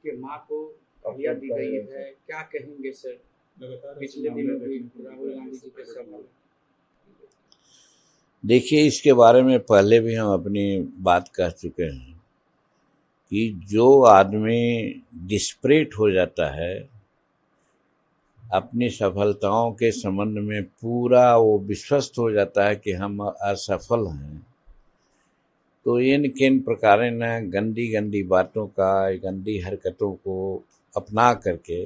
उनके मां को तहलिया दी गई है, क्या कहेंगे सर? पिछले दिनों भी राहुल गांधी जी के सभा में। देखिए, इसके बारे में पहले भी हम अपनी बात कह चुके हैं कि जो आदमी डिस्परेट हो जाता है, अपनी सफलताओं के संबंध में पूरा वो विश्वस्त हो जाता है कि हम असफल हैं, तो इन किन प्रकार न गंदी गंदी बातों का, गंदी हरकतों को अपना करके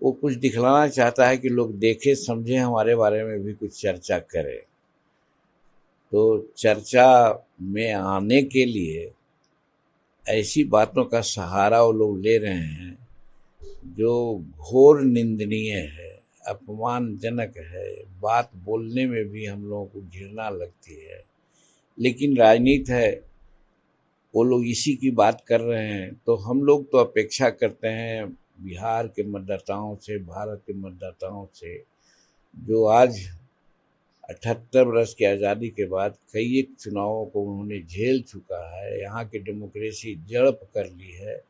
वो कुछ दिखलाना चाहता है कि लोग देखें, समझें, हमारे बारे में भी कुछ चर्चा करें। तो चर्चा में आने के लिए ऐसी बातों का सहारा वो लोग ले रहे हैं जो घोर निंदनीय है, अपमानजनक है, बात बोलने में भी हम लोगों को घृणा लगती है। लेकिन राजनीति है, वो लोग इसी की बात कर रहे हैं, तो हम लोग तो अपेक्षा करते हैं बिहार के मतदाताओं से, भारत के मतदाताओं से, जो आज 78 वर्ष की आज़ादी के बाद कई एक चुनावों को उन्होंने झेल चुका है, यहाँ की डेमोक्रेसी जड़ पकड़ ली है,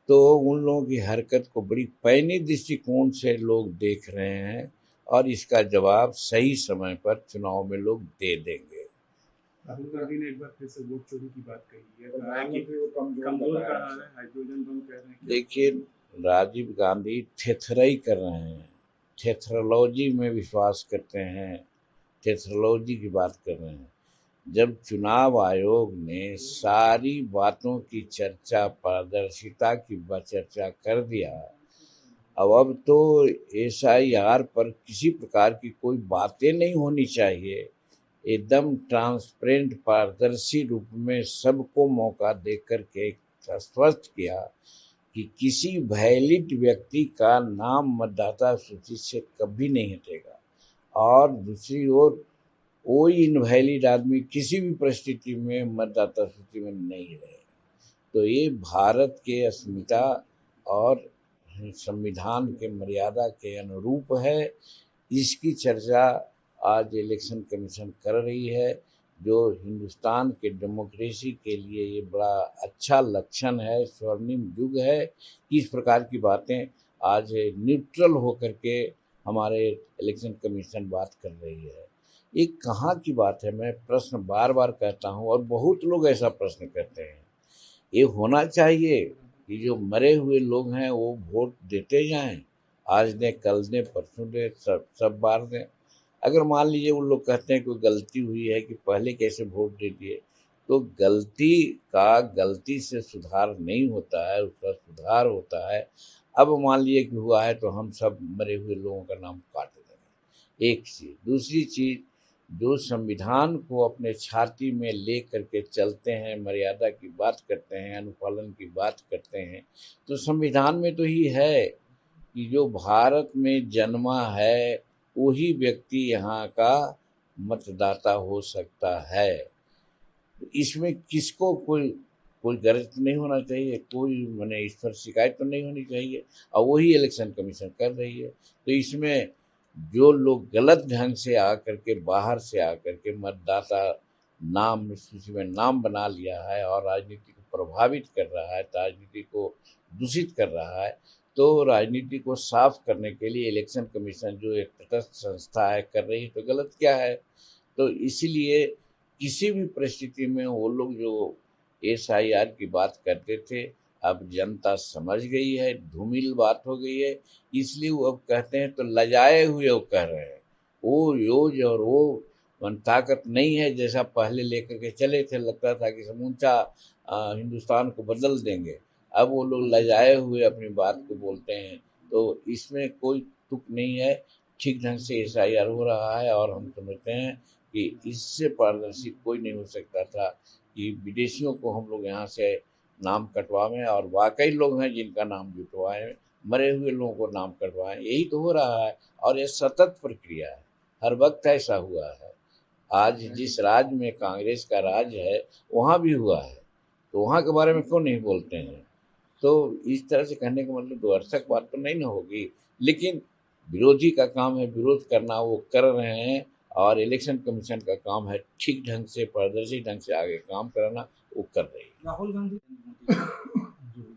तो उन लोगों की हरकत को बड़ी पैनी दृष्टिकोण से लोग देख रहे हैं और इसका जवाब सही समय पर चुनाव में लोग दे देंगे। राहुल गांधी ने एक बार फिर से वोट चोरी की बात कही है, कहा है कि वो कमजोर कहा है, हाइड्रोजन बम कह रहे हैं। देखिए, राजीव गांधी थेथराई कर रहे हैं, थेथरोलॉजी में विश्वास करते हैं, थेथरोलॉजी की बात कर रहे हैं। जब चुनाव आयोग ने सारी बातों की चर्चा, पारदर्शिता की चर्चा कर दिया, अब तो एसआईआर पर किसी प्रकार की कोई बातें नहीं होनी चाहिए, एकदम ट्रांसपेरेंट, पारदर्शी रूप में सबको मौका दे करके स्पष्ट किया कि किसी वैलिड व्यक्ति का नाम मतदाता सूची से कभी नहीं हटेगा, और दूसरी ओर कोई इनवैलिड आदमी किसी भी परिस्थिति में मतदाता सूची में नहीं रहेगा। तो ये भारत के अस्मिता और संविधान के मर्यादा के अनुरूप है। इसकी चर्चा आज इलेक्शन कमीशन कर रही है, जो हिंदुस्तान के डेमोक्रेसी के लिए ये बड़ा अच्छा लक्षण है, स्वर्णिम युग है कि इस प्रकार की बातें आज न्यूट्रल होकर के हमारे इलेक्शन कमीशन बात कर रही है। ये कहाँ की बात है? मैं प्रश्न बार बार कहता हूँ और बहुत लोग ऐसा प्रश्न करते हैं। ये होना चाहिए कि जो मरे हुए लोग हैं वो वोट देते जाएं, आज दें, कल दें, परसों दें, सब बार दें। अगर मान लीजिए उन लोग कहते हैं कोई गलती हुई है कि पहले कैसे वोट दे दिए, तो गलती का गलती से सुधार नहीं होता है, उसका सुधार होता है। अब मान लीजिए कि हुआ है तो हम सब मरे हुए लोगों का नाम काट देंगे, एक चीज़। दूसरी चीज़, जो संविधान को अपने छाती में ले करके चलते हैं, मर्यादा की बात करते हैं, अनुपालन की बात करते हैं, तो संविधान में तो ही है कि जो भारत में जन्मा है वही व्यक्ति यहाँ का मतदाता हो सकता है। इसमें किसको कोई कोई गरज नहीं होना चाहिए, कोई माने इस पर शिकायत तो नहीं होनी चाहिए, और वही इलेक्शन कमीशन कर रही है। तो इसमें जो लोग गलत ढंग से आकर के, बाहर से आकर के मतदाता नाम सूची में नाम बना लिया है और राजनीति को प्रभावित कर रहा है, राजनीति को दूषित कर रहा है, तो राजनीति को साफ करने के लिए इलेक्शन कमीशन जो एक तटस्थ संस्था है कर रही है, तो गलत क्या है? तो इसलिए किसी भी परिस्थिति में वो लोग जो एसआईआर की बात करते थे, अब जनता समझ गई है, धूमिल बात हो गई है, इसलिए वो अब कहते हैं तो लजाए हुए वो कह रहे हैं। वो योज और वो ताकत नहीं है जैसा पहले लेकर के चले थे, लगता था कि समूचा हिंदुस्तान को बदल देंगे। अब वो लोग लजाए हुए अपनी बात को बोलते हैं, तो इसमें कोई तुक नहीं है। ठीक ढंग से एसआईआर हो रहा है और हम समझते हैं कि इससे पारदर्शी कोई नहीं हो सकता था कि विदेशियों को हम लोग यहाँ से नाम कटवाएं, और वाकई लोग हैं जिनका नाम जुटवाएं, मरे हुए लोगों को नाम कटवाएं। यही तो हो रहा है और ये सतत प्रक्रिया है, हर वक्त ऐसा हुआ है। आज जिस राज्य में कांग्रेस का राज है वहाँ भी हुआ है, तो वहाँ के बारे में क्यों नहीं बोलते हैं? तो इस तरह से कहने का मतलब द्वर्थक बात तो नहीं ना होगी, लेकिन विरोधी का काम है विरोध करना, वो कर रहे हैं, और इलेक्शन कमीशन का काम है ठीक ढंग से, पारदर्शी ढंग से आगे काम कराना, वो कर रही है। राहुल गांधी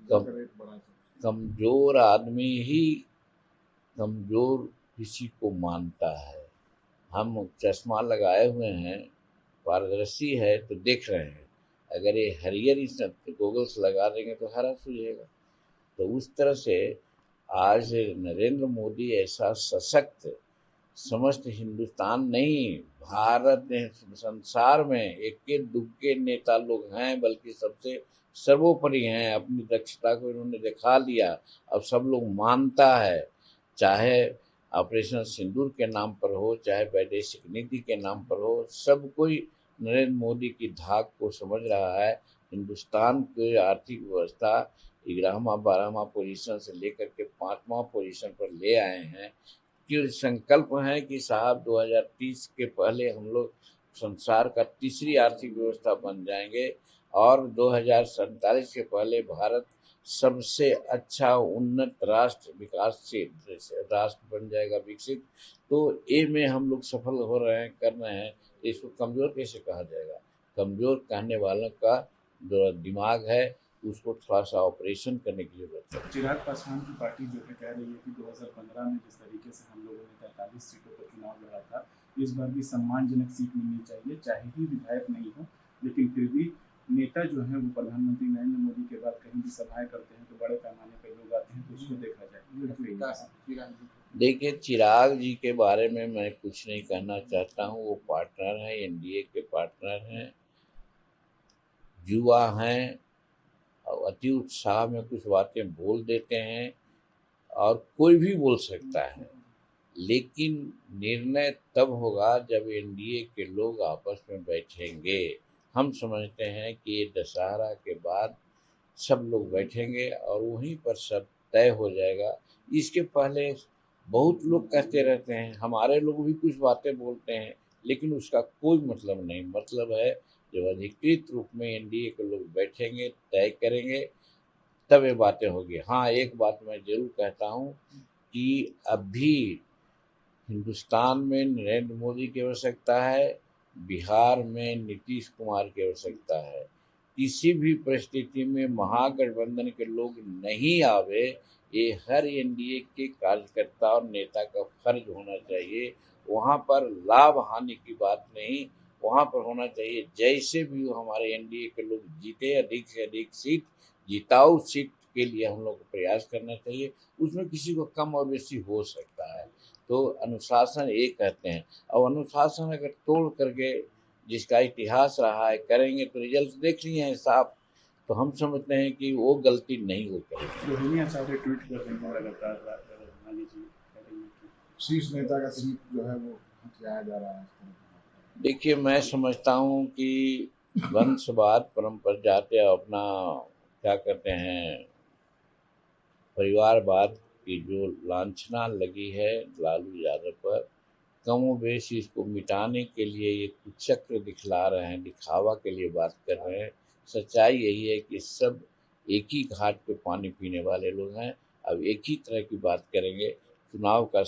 तो कमज़ोर आदमी ही कमज़ोर किसी को मानता है। हम चश्मा लगाए हुए हैं, पारदर्शी है तो देख रहे हैं, अगर ये हरियर गोगल्स लगा देंगे तो हरा सूझेगा। तो उस तरह से आज नरेंद्र मोदी ऐसा सशक्त समस्त हिंदुस्तान नहीं, भारत ने संसार में इक्के दुक्के नेता लोग हैं, बल्कि सबसे सर्वोपरि हैं। अपनी दक्षता को इन्होंने दिखा लिया, अब सब लोग मानता है, चाहे ऑपरेशन सिंदूर के नाम पर हो, चाहे वैदेशिक नीति के नाम पर हो, सब कोई नरेंद्र मोदी की धाक को समझ रहा है। हिंदुस्तान की आर्थिक व्यवस्था 11वां-12वां पोजीशन से लेकर के 5वां पोजीशन पर ले आए हैं कि संकल्प है कि साहब 2030 के पहले हम लोग संसार का तीसरी आर्थिक व्यवस्था बन जाएंगे और 2047 के पहले भारत सबसे अच्छा उन्नत राष्ट्र, विकासशील राष्ट्र बन जाएगा, विकसित। तो ये में हम लोग सफल हो रहे हैं, कर रहे हैं। इसको कमज़ोर कैसे कहा जाएगा? कमज़ोर कहने वालों का जो दिमाग है उसको थोड़ा सा ऑपरेशन करने की जरूरत है। चिराग पासवान की पार्टी जो है कह रही है कि 2015 में जिस तरीके से हम लोगों ने 43 सीटों पर चुनाव लड़ा था, इस बार भी सम्मानजनक सीट मिलनी चाहिए, चाहे ही विधायक नहीं हो, लेकिन फिर भी नेता जो है वो प्रधानमंत्री नरेंद्र मोदी के बाद कहीं भी सभाएं करते हैं तो बड़े पैमाने पर लोग आते हैं, तो उसको देखा जाए। देखिए, चिराग जी के बारे में मैं कुछ नहीं कहना चाहता हूँ। वो पार्टनर हैं, एनडीए के पार्टनर हैं, युवा हैं और अति उत्साह में कुछ बातें बोल देते हैं और कोई भी बोल सकता है, लेकिन निर्णय तब होगा जब एनडीए के लोग आपस में बैठेंगे। हम समझते हैं कि ये दशहरा के बाद सब लोग बैठेंगे और वहीं पर सब तय हो जाएगा। इसके पहले बहुत लोग कहते रहते हैं, हमारे लोग भी कुछ बातें बोलते हैं, लेकिन उसका कोई मतलब नहीं। मतलब है जब अधिकृत रूप में एनडीए के लोग बैठेंगे, तय करेंगे, तब ये बातें होगी। हाँ, एक बात मैं ज़रूर कहता हूँ कि अभी हिंदुस्तान में नरेंद्र मोदी की आवश्यकता है, बिहार में नीतीश कुमार की आवश्यकता है। किसी भी परिस्थिति में महागठबंधन के लोग नहीं आवे, ये हर एनडीए के कार्यकर्ता और नेता का फर्ज होना चाहिए। वहाँ पर लाभ हानि की बात नहीं, वहाँ पर होना चाहिए जैसे भी हो हमारे एनडीए के लोग जीते, अधिक से अधिक सीट, जिताऊ सीट के लिए हम लोग को प्रयास करना चाहिए। उसमें किसी को कम और बेसी हो सकता है, तो अनुशासन एक कहते हैं। और अनुशासन अगर तोड़ करके जिसका इतिहास रहा है करेंगे तो रिजल्ट देख लिए हैं साफ, तो हम समझते हैं कि वो गलती नहीं हो पाएगी। रोहिणी आचार्य ट्वीट कर रही हैं लगातार, शीर्ष नेता का सीट जो है वो हथियाया जा रहा है। देखिए, मैं समझता हूँ कि वंशवाद परंपरा जाते अपना क्या कहते हैं परिवारवाद की जो लांछना लगी है लालू यादव पर, कमोबेश इसको मिटाने के लिए ये कुचक्र दिखला रहे हैं, दिखावा के लिए बात कर रहे हैं। सच्चाई यही है कि सब एक ही घाट पे पानी पीने वाले लोग हैं। अब एक ही तरह की बात करेंगे। चुनाव का